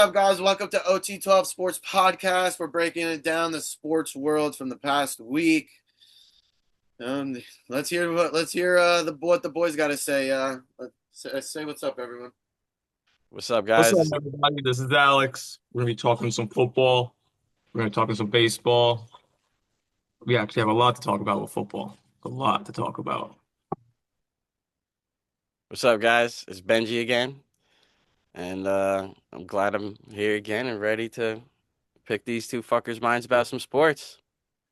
What's up, guys? Welcome to OT12 Sports Podcast. We're breaking it down the sports world from the past week. Let's hear what the boys got to say. Say what's up, everyone. What's up, What's up, guys? everybody? This is Alex. We're gonna be talking some football. We're gonna be talking some baseball. We actually have a lot to talk about with football. A lot to talk about. What's up, guys? It's Benji again, and I'm glad I'm here again and ready to pick these two fuckers' minds about some sports.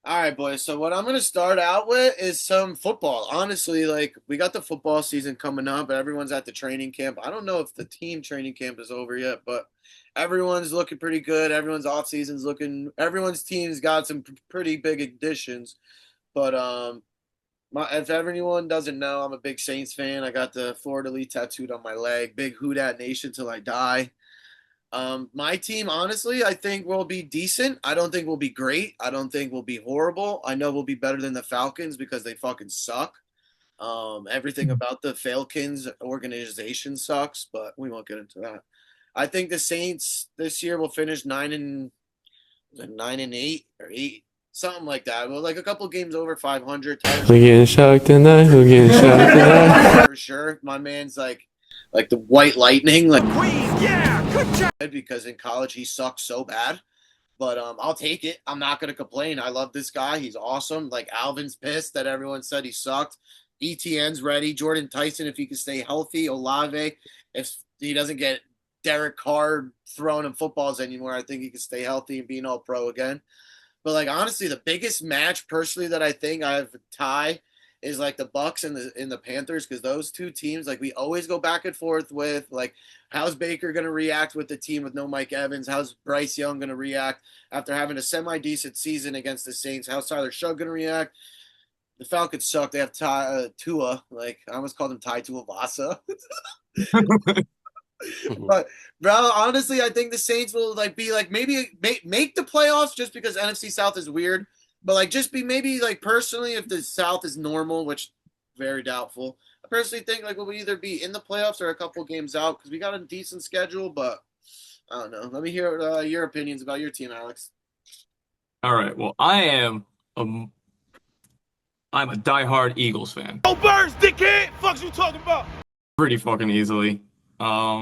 All right, boys. So what I'm going to start out with is some football. Honestly, like we got the football season coming up, everyone's at the training camp. I don't know if the team training camp is over yet, but everyone's looking pretty good. Everyone's off season's looking. Everyone's team's got some pretty big additions. But if anyone doesn't know, I'm a big Saints fan. I got the Florida Lee tattooed on my leg. Big Who Dat Nation till I die. My team, honestly, I think will be decent. I don't think we'll be great. I don't think we'll be horrible. I know we'll be better than the Falcons because they fucking suck. Everything about the Falcons organization sucks, but we won't get into that. I think the Saints this year will finish 9-8 or 8, something like that. Well, like a couple games over 500. We getting shocked tonight. We getting shocked tonight. For sure, my man's like the White Lightning, like Queen. Yeah, good job. Because in college he sucked so bad, but I'll take it. I'm not gonna complain. I love this guy. He's awesome. Like Alvin's pissed that everyone said he sucked. ETN's ready. Jordan Tyson, if he can stay healthy. Olave, if he doesn't get Derek Carr throwing him footballs anymore, I think he can stay healthy and be an all pro again. But like honestly, the biggest match personally that I think I have a tie is like the Bucks and the Panthers, because those two teams, like we always go back and forth with like how's Baker gonna react with the team with no Mike Evans? How's Bryce Young gonna react after having a semi-decent season against the Saints? How's Tyler Shug gonna react? The Falcons suck. They have Tua. Like I almost called him Ty Tuivasa. But bro, honestly, I think the Saints will like be like maybe make the playoffs just because NFC South is weird. But like just be maybe like personally, if the South is normal, which very doubtful. I personally think like we'll either be in the playoffs or a couple games out because we got a decent schedule. But I don't know. Let me hear your opinions about your team, Alex. All right. Well, I'm a diehard Eagles fan. Oh, birds, dickhead! Fuck's you talking about? Pretty fucking easily. We're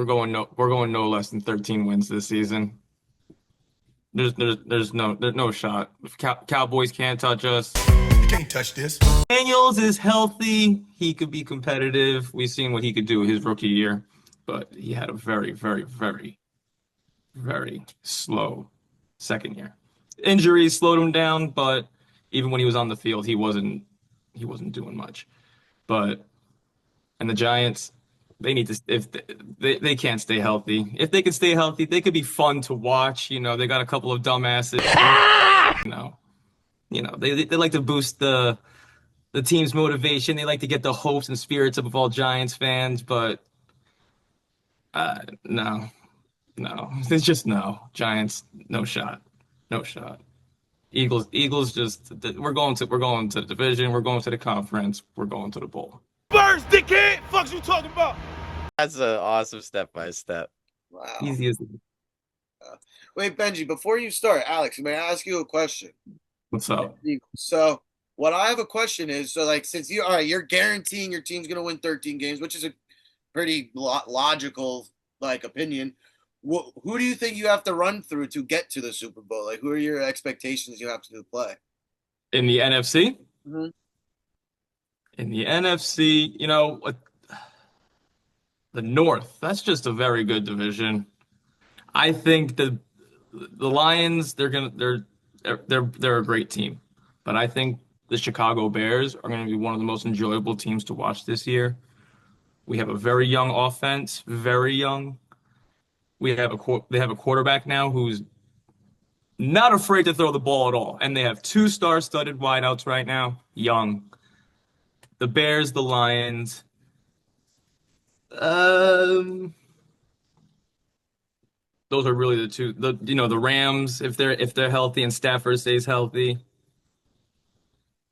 going no less than 13 wins this season. There's no shot. If Cowboys can't touch us. You can't touch this. Daniels is healthy. He could be competitive. We've seen what he could do his rookie year, but he had a very, very, very, very slow second year. Injuries slowed him down, but even when he was on the field, he wasn't doing much. And the Giants, they need to, if they can't stay healthy. If they could stay healthy, they could be fun to watch. You know, they got a couple of dumbasses. They like to boost the team's motivation. They like to get the hopes and spirits up of all Giants fans, but no, it's just no. Giants, no shot, no shot. Eagles just we're going to the division. We're going to the conference. We're going to the bowl. Birds, dickhead! Fuck's you talking about? That's an awesome step by step. Wow. Easy as Wait, Benji, before you start, Alex, may I ask you a question? what's up? So what I have a question is, so like since you're guaranteeing your team's gonna win 13 games, which is a pretty logical like opinion. Who do you think you have to run through to get to the Super Bowl? Like, who are your expectations you have to play? In the NFC? Mm-hmm. In the NFC, you know, the North, that's just a very good division. I think the Lions, they're a great team, but I think the Chicago Bears are going to be one of the most enjoyable teams to watch this year. We have a very young offense, very young. They have a quarterback now who's not afraid to throw the ball at all, and they have two star-studded wideouts right now, young. The Bears, the Lions. Those are really the two. The Rams, if they're healthy and Stafford stays healthy.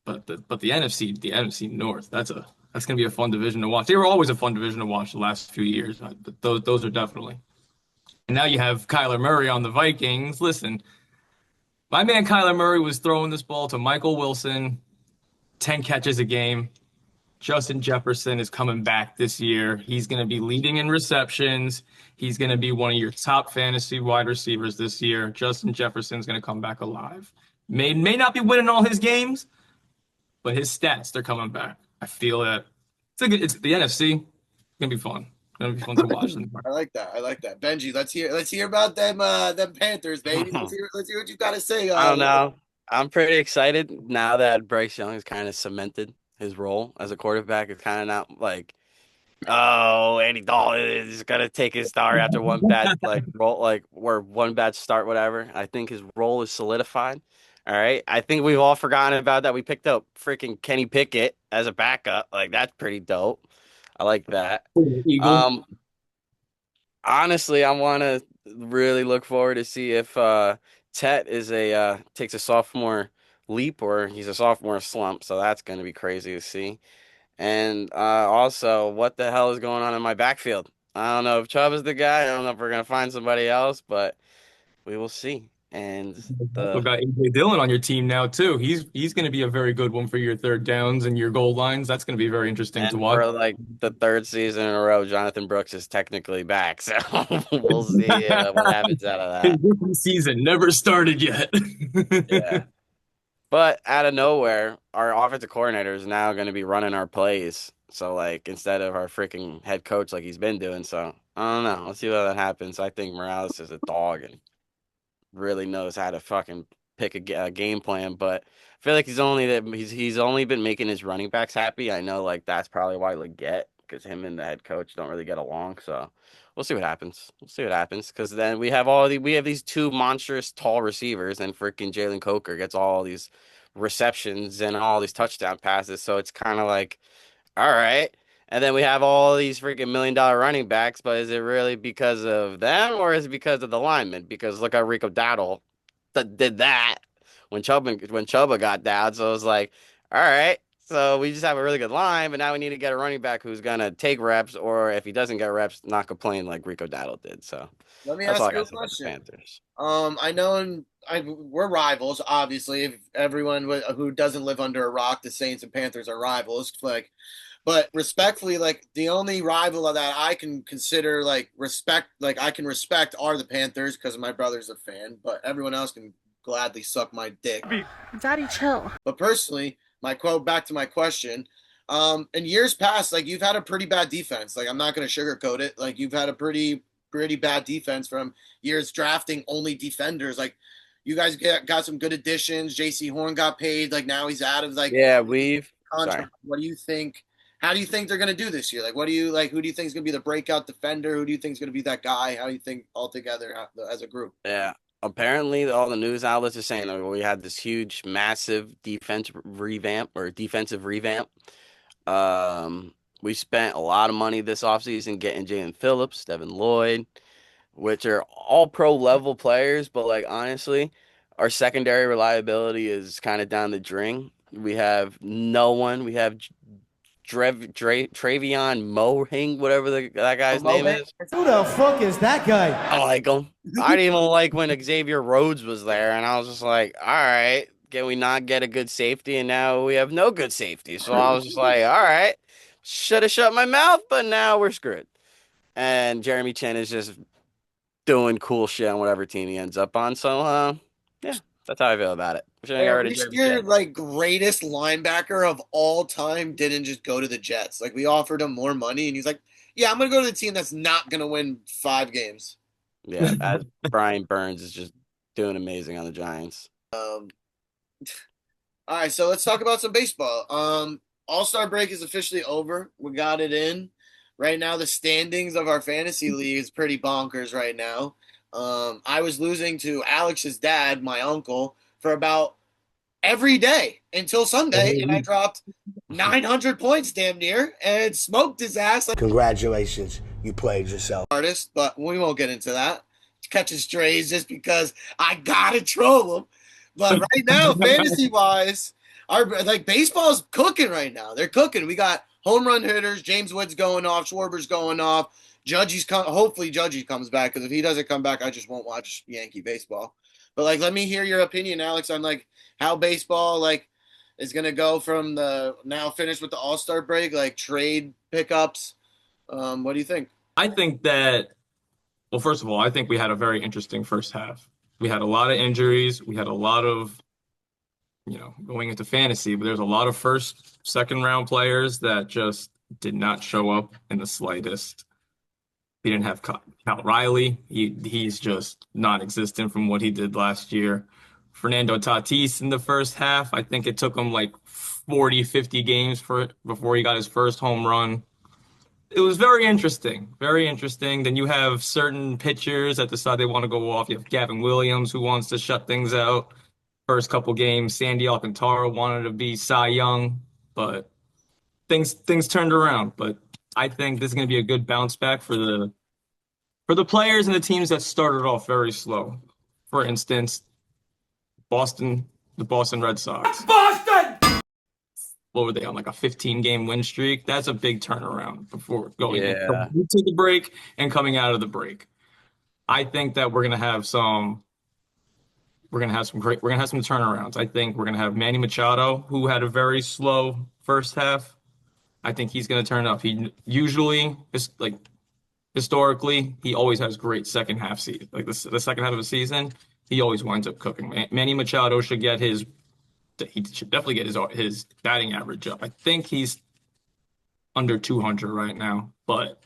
But the NFC North, that's That's going to be a fun division to watch. They were always a fun division to watch the last few years, but those are definitely. And now you have Kyler Murray on the Vikings. Listen, my man Kyler Murray was throwing this ball to Michael Wilson, 10 catches a game. Justin Jefferson is coming back this year. He's going to be leading in receptions. He's going to be one of your top fantasy wide receivers this year. Justin Jefferson's going to come back alive. May not be winning all his games, but his stats, they're coming back. I feel that. It's the NFC. It's going to be fun. It's going to be fun to watch. I like that. Benji, let's hear about them Panthers, baby. Let's hear what you got to say. I don't know. I'm pretty excited now that Bryce Young has kind of cemented his role as a quarterback. It's kind of not like, oh, Andy Dalton is gonna take his star after one bad one bad start, whatever. I think his role is solidified. All right. I think we've all forgotten about that. We picked up freaking Kenny Pickett as a backup. Like, that's pretty dope. I like that. Honestly, I want to really look forward to see if Tet takes a sophomore leap or he's a sophomore slump. So that's going to be crazy to see. And also, what the hell is going on in my backfield? I don't know if Chubb is the guy. I don't know if we're going to find somebody else, but we will see. And we've got A.J. Dillon on your team now too. He's going to be a very good one for your third downs and your goal lines. That's going to be very interesting to watch. For like the third season in a row, Jonathan Brooks is technically back, so we'll see what happens out of that. His season never started yet. Yeah. But out of nowhere, our offensive coordinator is now going to be running our plays. So, like, instead of our freaking head coach like he's been doing. So, I don't know. Let's see what that happens. I think Morales is a dog and really knows how to fucking pick a game plan. But I feel like he's only been making his running backs happy. I know, like, that's probably why Leggett, because him and the head coach don't really get along. So, we'll see what happens. Because then we have these two monstrous tall receivers, and freaking Jalen Coker gets all these receptions and all these touchdown passes. So it's kind of like, all right. And then we have all these freaking $1 million running backs, but is it really because of them or is it because of the linemen? Because look how Rico Dowdle did that when Chuba got down. So it was like, all right. So we just have a really good line, but now we need to get a running back who's gonna take reps, or if he doesn't get reps, not complain like Rico Dowdle did. So let me ask you a question. Panthers. I know we're rivals, obviously. If everyone who doesn't live under a rock, the Saints and Panthers are rivals. But respectfully, like the only rival that I can consider I can respect are the Panthers because my brother's a fan. But everyone else can gladly suck my dick. Daddy, chill. But personally, back to my question. In years past, like you've had a pretty bad defense. Like I'm not going to sugarcoat it. Like you've had a pretty bad defense from years drafting only defenders. Like you guys got some good additions. J.C. Horn got paid. Like now he's out of contract. What do you think? How do you think they're going to do this year? Like what do you like? Who do you think is going to be the breakout defender? Who do you think is going to be that guy? How do you think all together as a group? Yeah. Apparently, all the news outlets are saying that we had this huge, massive defensive revamp. We spent a lot of money this offseason getting Jalen Phillips, Devin Lloyd, which are all pro level players. But like honestly, our secondary reliability is kind of down the drain. We have no one. We have Travion Mohing, whatever that guy's name is. Who the fuck is that guy? I like him. I didn't even like when Xavier Rhodes was there, and I was just like, all right, can we not get a good safety? And now we have no good safety. So I was just like, all right, should have shut my mouth, but now we're screwed. And Jeremy Chin is just doing cool shit on whatever team he ends up on. So, yeah, that's how I feel about it. Your greatest linebacker of all time didn't just go to the Jets. Like we offered him more money, and he's like, "Yeah, I'm gonna go to the team that's not gonna win 5 games." Yeah, as Brian Burns is just doing amazing on the Giants. All right, so let's talk about some baseball. All-Star break is officially over. We got it in. Right now, the standings of our fantasy league is pretty bonkers right now. I was losing to Alex's dad, my uncle, for about every day until Sunday, and I dropped 900 points damn near and smoked his ass. Congratulations, you played yourself. Artist, but we won't get into that. Catching strays just because I gotta troll him. But right now, fantasy-wise, our baseball's cooking right now. They're cooking. We got home run hitters. James Wood's going off. Schwarber's going off. Hopefully Judgy comes back, because if he doesn't come back, I just won't watch Yankee baseball. But like, let me hear your opinion, Alex, on like how baseball like is gonna go from the now finished with the All-Star break, like trade pickups. What do you think? I think that, well, first of all, I think we had a very interesting first half. We had a lot of injuries. We had a lot of, going into fantasy, but there's a lot of first, second round players that just did not show up in the slightest. We didn't have Cal Riley. He's just non-existent from what he did last year. Fernando Tatis in the first half, I think it took him like 40, 50 games before he got his first home run. It was very interesting, very interesting. Then you have certain pitchers that decide they want to go off. You have Gavin Williams, who wants to shut things out. First couple games, Sandy Alcantara wanted to be Cy Young, but things turned around. But I think this is going to be a good bounce back for the players and the teams that started off very slow. For instance, the Boston Red Sox. Boston! What were they on, like a 15-game win streak? That's a big turnaround before going into the break and coming out of the break. I think that we're gonna have some turnarounds. I think we're gonna have Manny Machado, who had a very slow first half. I think he's gonna turn up. He usually is like historically, he always has great second half season. Like the second half of the season, he always winds up cooking. Manny Machado should definitely get his batting average up. I think he's under 200 right now, but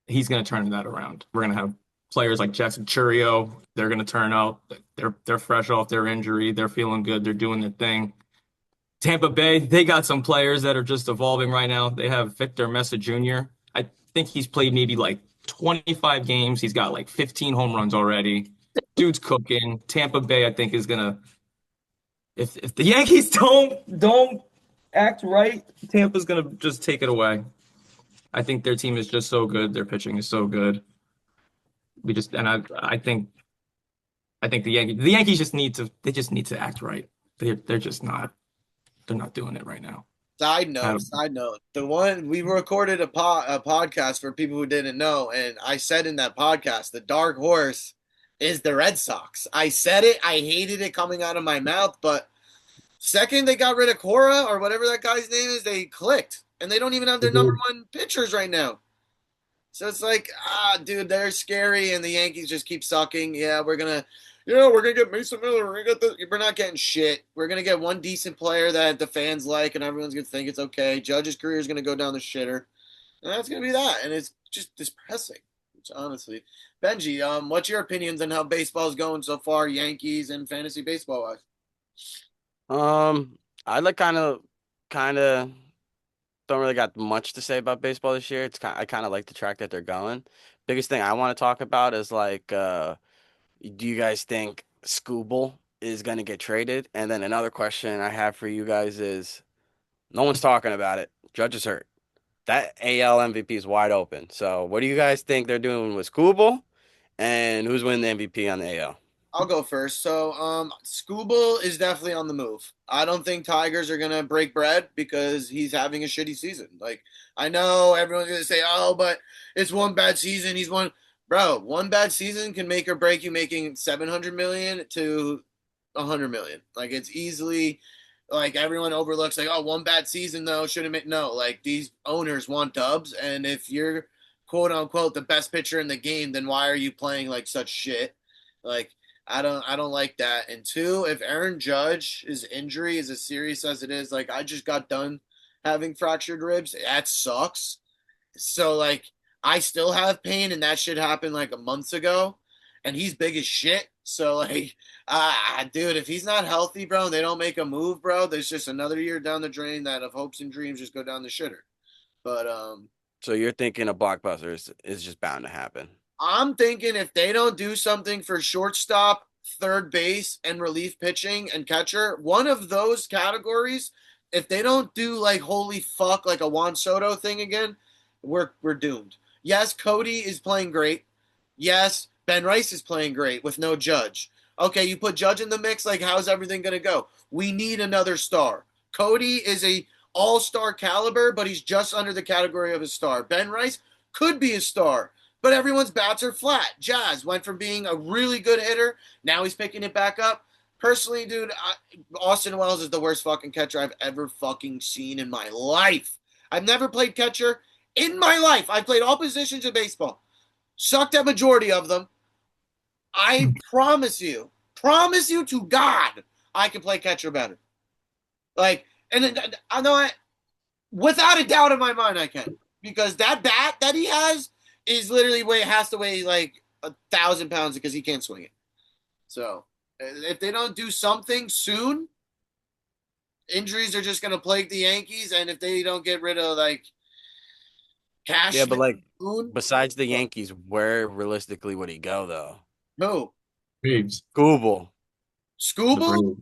he's going to turn that around. We're going to have players like Jackson Chourio. They're going to turn out. They're fresh off their injury. They're feeling good. They're doing their thing. Tampa Bay, they got some players that are just evolving right now. They have Victor Mesa Jr. I think he's played maybe like 25 games. He's got like 15 home runs already. Dude's cooking. Tampa Bay, I think, is going to if the Yankees don't act right, Tampa's gonna just take it away. I think their team is just so good. Their pitching is so good. I think the Yankees just need to act right. They're just not. They're not doing it right now. Side note. The one we recorded a podcast for people who didn't know, and I said in that podcast, the dark horse is the Red Sox. I said it. I hated it coming out of my mouth, but second they got rid of Cora or whatever that guy's name is, they clicked, and they don't even have their number one pitchers right now. So it's like, dude, they're scary, and the Yankees just keep sucking. Yeah, we're gonna get Mason Miller. We're not getting shit. We're gonna get one decent player that the fans like, and everyone's gonna think it's okay. Judge's career is gonna go down the shitter, and that's gonna be that. And it's just depressing. Honestly, Benji, what's your opinions on how baseball's going so far, Yankees and fantasy baseball wise? I like kind of don't really got much to say about baseball this year. I kind of like the track that they're going. Biggest thing I want to talk about is like, do you guys think Skubal is going to get traded? And then another question I have for you guys is, no one's talking about it. Judge is hurt. That AL MVP is wide open. So what do you guys think they're doing with Skubal, and who's winning the MVP on the AL? I'll go first. So Skubal is definitely on the move. I don't think Tigers are going to break bread because he's having a shitty season. Like, I know everyone's going to say, oh, but it's one bad season. One bad season can make or break you making $700 million to $100 million. Like, it's easily... Like, everyone overlooks, like, oh, one bad season, though, shouldn't make... No, like, these owners want dubs, and if you're, quote-unquote, the best pitcher in the game, then why are you playing, like, such shit? Like, I don't like that. And two, if Aaron Judge's injury is as serious as it is, like, I just got done having fractured ribs, that sucks. So, like, I still have pain, and that shit happened, like, a month ago, and he's big as shit. So, like, dude, if he's not healthy, bro, they don't make a move, bro, there's just another year down the drain that of hopes and dreams just go down the shitter. But so you're thinking a blockbuster is just bound to happen? I'm thinking if they don't do something for shortstop, third base, and relief pitching and catcher, one of those categories, if they don't do like holy fuck, like a Juan Soto thing again, we're doomed. Yes, Cody is playing great. Yes, Ben Rice is playing great with no Judge. Okay, you put Judge in the mix, like, how's everything going to go? We need another star. Cody is a all-star caliber, but he's just under the category of a star. Ben Rice could be a star, but everyone's bats are flat. Jazz went from being a really good hitter, now he's picking it back up. Personally, dude, Austin Wells is the worst fucking catcher I've ever fucking seen in my life. I've never played catcher in my life. I've played all positions in baseball. Sucked at majority of them. I promise you to God, I can play catcher better. Like, and I know without a doubt in my mind I can. Because that bat that he has is literally has to weigh like 1,000 pounds because he can't swing it. So if they don't do something soon, injuries are just going to plague the Yankees. And if they don't get rid of like Cash, Yeah, but like besides the Yankees, where realistically would he go though? who? Braves. Google. Scooble?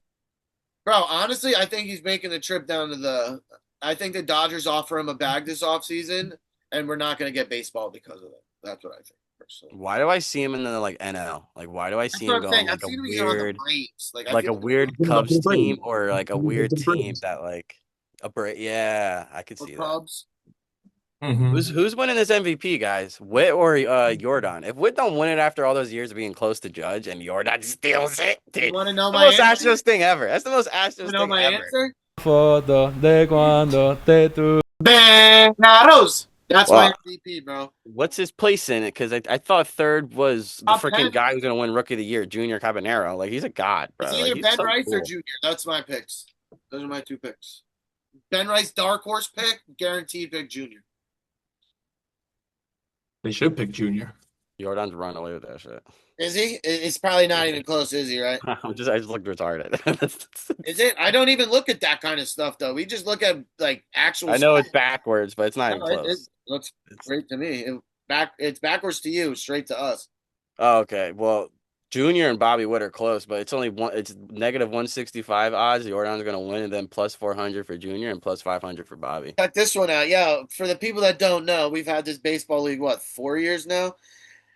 Bro, honestly, I think he's making the trip down to I think the Dodgers offer him a bag this offseason, and we're not going to get baseball because of it. That's what I think, personally. Why do I see him in the like NL? Like, why do I see him going like a weird, like a weird Cubs team or like a weird team that like yeah, I could see that. Cubs. Mm-hmm. Who's winning this MVP, guys? Witt or Jordan? If Witt don't win it after all those years of being close to Judge and Jordan steals it, dude, You want to know the my most answer? Astros thing ever. That's the most Astros You know thing my ever. answer? Foto de cuando te tu. Venados. That's my MVP, bro. What's his place in it? Because I thought third was the Top freaking 10. guy who's gonna win Rookie of the Year, Junior Cabanero. Like he's a god, bro. It's Like, either he's Ben so Rice or cool. Junior. That's my picks. Those are my two picks. Ben Rice, dark horse pick, guaranteed pick Junior. They should pick Junior. Jordan's run away with that shit. Is he? It's probably not even close, is he, right? I just looked retarded. Is it? I don't even look at that kind of stuff, though. We just look at, like, actual I know stuff. it's backwards, but it's not even No, close. it looks great to me. It's backwards to you, straight to us. Oh, okay. Well, Junior and Bobby Witt are close, but it's only one. It's negative 165 odds. Jordan's gonna win, and then plus 400 for Junior and plus 500 for Bobby. Check this one out. Yeah, for the people that don't know, we've had this baseball league, 4 years now?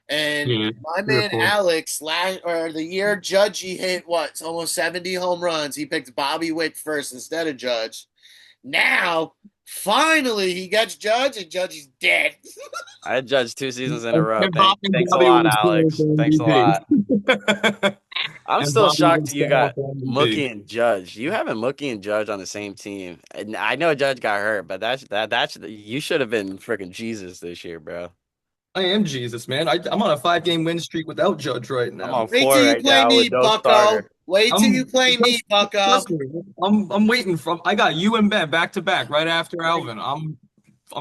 And my man Alex, the year Judgey hit almost 70 home runs, he picked Bobby Witt first instead of Judge. Now, finally, he gets Judge, and Judge is dead. I had Judge 2 seasons in a row. Thanks a lot, Alex. Thanks a lot. I'm still shocked you got Mookie and Judge. You having Mookie and Judge on the same team. And I know Judge got hurt, but that's you should have been freaking Jesus this year, bro. I am Jesus, man. I'm on a 5-game win streak without Judge right now. I'm on Wait 4 till you right play now me, with no Bucko. starter. Wait till you play me, Bucko. Trust me, I'm waiting for. I got you and Ben back to back right after Alvin. I'm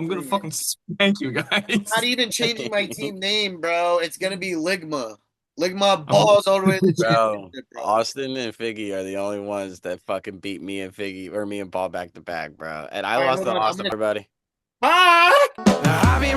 gonna fucking spank you guys. Not even changing my team name, bro. It's gonna be Ligma. Ligma balls all the way to the Bro, championship, bro. Austin and Figgy are the only ones that fucking beat me and Figgy or me and Paul back to back, bro. And I All right, lost hold to on, Austin, everybody. Bye. Now I be